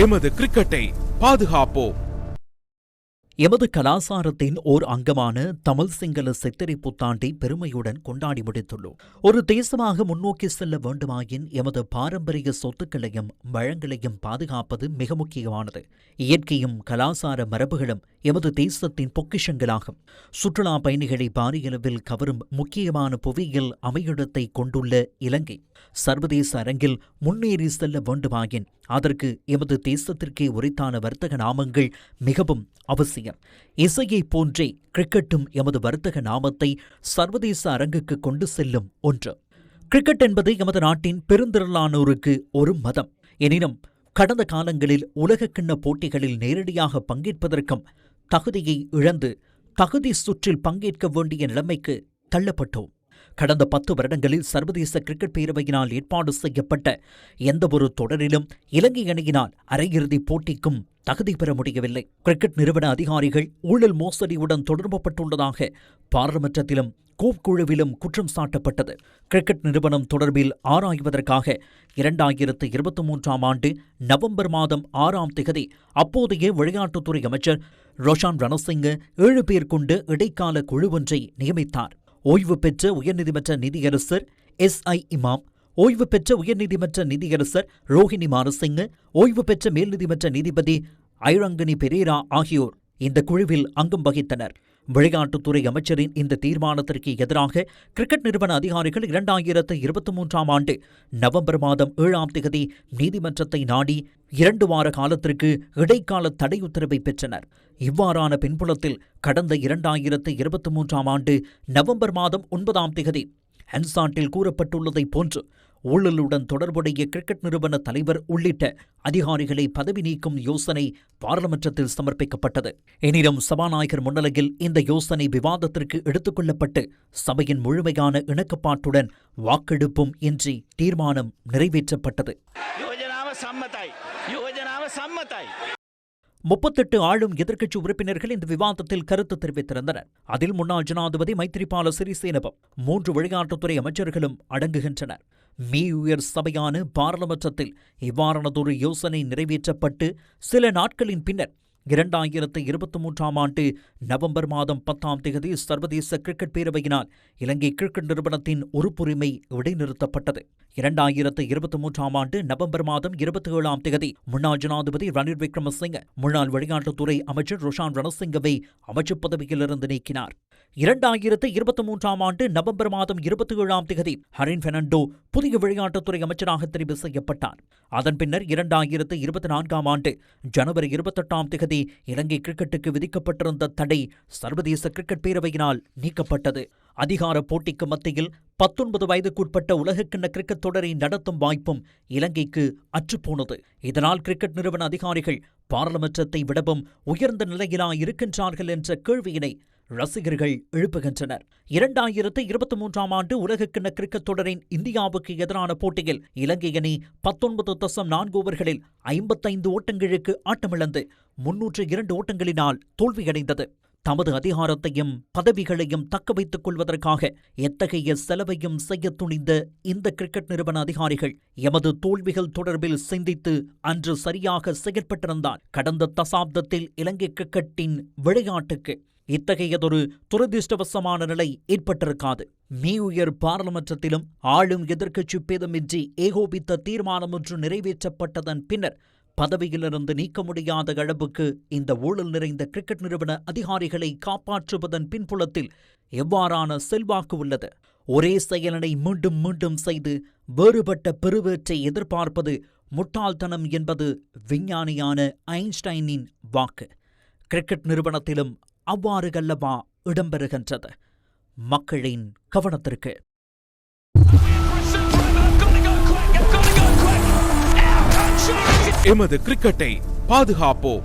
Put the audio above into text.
எமது கிரிக்கெட்டை பாதுகாப்போம். எமது கலாசாரத்தின் ஓர் அங்கமான தமிழ் சிங்கள சித்திரை புத்தாண்டை பெருமையுடன் கொண்டாடி முடித்துள்ளோம். ஒரு தேசமாக முன்னோக்கி செல்ல வேண்டுமாயின் எமது பாரம்பரிய சொத்துக்களையும் வளங்களையும் பாதுகாப்பது மிக முக்கியமானது. இயற்கையும் கலாசார மரபுகளும் எமது தேசத்தின் பொக்கிஷங்களாகும். சுற்றுலா பயணிகளை பாரியளவில் கவரும் முக்கியமான புவியியல் அமையிடத்தை கொண்டுள்ள இலங்கை சர்வதேச அரங்கில் முன்னேறி செல்ல வேண்டுமாயின் அதற்கு எமது தேசத்திற்கே உரித்தான வர்த்தக நாமங்கள் மிகவும் அவசியம். இசையைப் போன்றே கிரிக்கெட்டும் எமது வர்த்தக நாமத்தை சர்வதேச அரங்குக்கு கொண்டு செல்லும் ஒன்று. கிரிக்கெட் என்பது எமது நாட்டின் பெருந்திரளானோருக்கு ஒரு மதம். எனினும் கடந்த காலங்களில் உலகக்கிண்ண போட்டிகளில் நேரடியாக பங்கேற்பதற்கும் தகுதியை இழந்து தகுதி சுற்றில் பங்கேற்க வேண்டிய நிலைமைக்கு தள்ளப்பட்டோம். கடந்த 10 வருடங்களில் சர்வதேச கிரிக்கெட் பேரவையினால் ஏற்பாடு செய்யப்பட்ட எந்தவொரு தொடரிலும் இலங்கை அணியினால் அரையிறுதிப் போட்டிக்கும் தகுதி பெற முடியவில்லை. கிரிக்கெட் நிறுவன அதிகாரிகள் ஊழல் மோசடியுடன் தொடர்புபட்டுள்ளதாக பாராளுமன்றத்திலும் குழுவிலும் குற்றம் சாட்டப்பட்டது. கிரிக்கெட் நிறுவனம் தொடர்பில் ஆராய்வதற்காக 2023ஆம் ஆண்டு நவம்பர் மாதம் 6ஆம் தேதி அப்போதைய விளையாட்டுத்துறை அமைச்சர் ரோஷான் ரணசிங்க 7 பேர் கொண்ட இடைக்கால குழு ஒன்றை நியமித்தார். ஓய்வு பெற்ற உயர்நீதிமன்ற நீதியரசர் SI இமாம், ஓய்வு பெற்ற உயர்நீதிமன்ற நீதியரசர் ரோஹிணி மானசிங்க, ஓய்வு பெற்ற மேல்நீதிமன்ற நீதிபதி ஐரங்கனி பெரேரா ஆகியோர் இந்த குழுவில் அங்கம் வகித்தனர். விளையாட்டுத்துறை அமைச்சரின் இந்த தீர்மானத்திற்கு எதிராக கிரிக்கெட் நிறுவன அதிகாரிகள் 2023ஆம் ஆண்டு நவம்பர் மாதம் 7ஆம் தேதி நீதிமன்றத்தை நாடி 2 வார காலத்திற்கு இடைக்கால தடை உத்தரவை பெற்றனர். இவ்வாறான பின்புலத்தில் கடந்த 2023ஆம் ஆண்டு நவம்பர் மாதம் 9ஆம் தேதி ஹன்சாட்டில் கூறப்பட்டுள்ளதைப் போன்று ஊழலுடன் தொடர்புடைய கிரிக்கெட் நிறுவன தலைவர் உள்ளிட்ட அதிகாரிகளை பதவி நீக்கும் யோசனை பாராளுமன்றத்தில் சமர்ப்பிக்கப்பட்டது. எனினும் சபாநாயகர் முன்னிலையில் இந்த யோசனை விவாதத்திற்கு எடுத்துக் கொள்ளப்பட்டு சபையின் முழுமையான இணக்கப்பாட்டுடன் வாக்கெடுப்பும் இன்றி தீர்மானம் நிறைவேற்றப்பட்டது. 38 ஆளும் எதிர்க்கட்சி உறுப்பினர்கள் இந்த விவாதத்தில் கருத்து தெரிவித்திருந்தனர். அதில் முன்னாள் ஜனாதிபதி மைத்ரிபால சிறிசேனவும் 3 விளையாட்டுத்துறை அமைச்சர்களும் அடங்குகின்றனர். மீயுயர் சபையான பாராளுமன்றத்தில் இவ்வாறானதொரு யோசனை நிறைவேற்றப்பட்டு சில நாட்களின் பின்னர் 2023ஆம் ஆண்டு நவம்பர் மாதம் 10ஆம் தேதி சர்வதேச கிரிக்கெட் பேரவையினால் இலங்கை கிரிக்கெட் நிறுவனத்தின் உறுப்புரிமை இடைநிறுத்தப்பட்டது. 2023ஆம் ஆண்டு நவம்பர் மாதம் 27ஆம் தேதி முன்னாள் ஜனாதிபதி ரணில் விக்ரமசிங்க முன்னாள் விளையாட்டுத்துறை அமைச்சர் ரோஷான் ரணசிங்கவை அமைச்சு பதவியிலிருந்து நீக்கினார். 2023ஆம் ஆண்டு நவம்பர் மாதம் 27ஆம் தேதி ஹரின் பெர்னாண்டோ புதிய விளையாட்டுத்துறை அமைச்சராக தெரிவு செய்யப்பட்டார். அதன் பின்னர் 2024ஆம் ஆண்டு ஜனவரி 28ஆம் தேதி இலங்கை கிரிக்கெட்டுக்கு விதிக்கப்பட்டிருந்த தடை சர்வதேச கிரிக்கெட் பேரவையினால் நீக்கப்பட்டது. அதிகார போட்டிக்கு மத்தியில் 19 வயதுக்குட்பட்ட உலகக்கிண்ண கிரிக்கெட் தொடரை நடத்தும் வாய்ப்பும் இலங்கைக்கு அற்றுப்போனது. இதனால் கிரிக்கெட் நிறுவன அதிகாரிகள் பாராளுமன்றத்தை விடவும் உயர்ந்த நிலையிலா இருக்கின்றார்கள் என்ற கேள்வியினை ரசிகர்கள் எழுப்புகின்றனர். 2023ஆம் ஆண்டு உலகக்கிண்ண கிரிக்கெட் தொடரின் இந்தியாவுக்கு எதிரான போட்டியில் இலங்கை அணி 19.4 ஓவர்களில் 55 ஓட்டங்களுக்கு ஆட்டமிழந்து 302 ஓட்டங்களினால் தோல்வியடைந்தது. தமது அதிகாரத்தையும் பதவிகளையும் தக்க வைத்துக் கொள்வதற்காக எத்தகைய செலவையும் செய்ய துணிந்த இந்த கிரிக்கெட் நிறுவன அதிகாரிகள் எமது தோல்விகள் தொடர்பில் சிந்தித்து அன்று சரியாக செயற்பட்டிருந்தால் கடந்த தசாப்தத்தில் இலங்கை கிரிக்கெட்டின் விளையாட்டுக்கு இத்தகையதொரு துரதிருஷ்டவசமான நிலை ஏற்பட்டிருக்காது. மீயுயர் பாராளுமன்றத்திலும் ஆளும் எதிர்க்கட்சி பேதமின்றி ஏகோபித்த தீர்மானம் ஒன்று நிறைவேற்றப்பட்டதன் பின்னர் பதவியிலிருந்து நீக்க முடியாத அளவுக்கு இந்த ஊழல் நிறைந்த கிரிக்கெட் நிறுவன அதிகாரிகளை காப்பாற்றுவதன் பின்புலத்தில் எவ்வாறான செல்வாக்கு உள்ளது? ஒரே செயலனை மீண்டும் மீண்டும் செய்து வேறுபட்ட பெருவேற்றை எதிர்பார்ப்பது முட்டாள்தனம் என்பது விஞ்ஞானியான ஐன்ஸ்டைனின் வாக்கு. கிரிக்கெட் நிறுவனத்திலும் அவ்வாறு அல்லவா இடம்பெறுகின்றது? மக்களின் கவனத்திற்கு. எமது கிரிக்கெட்டை பாதுகாப்போம்.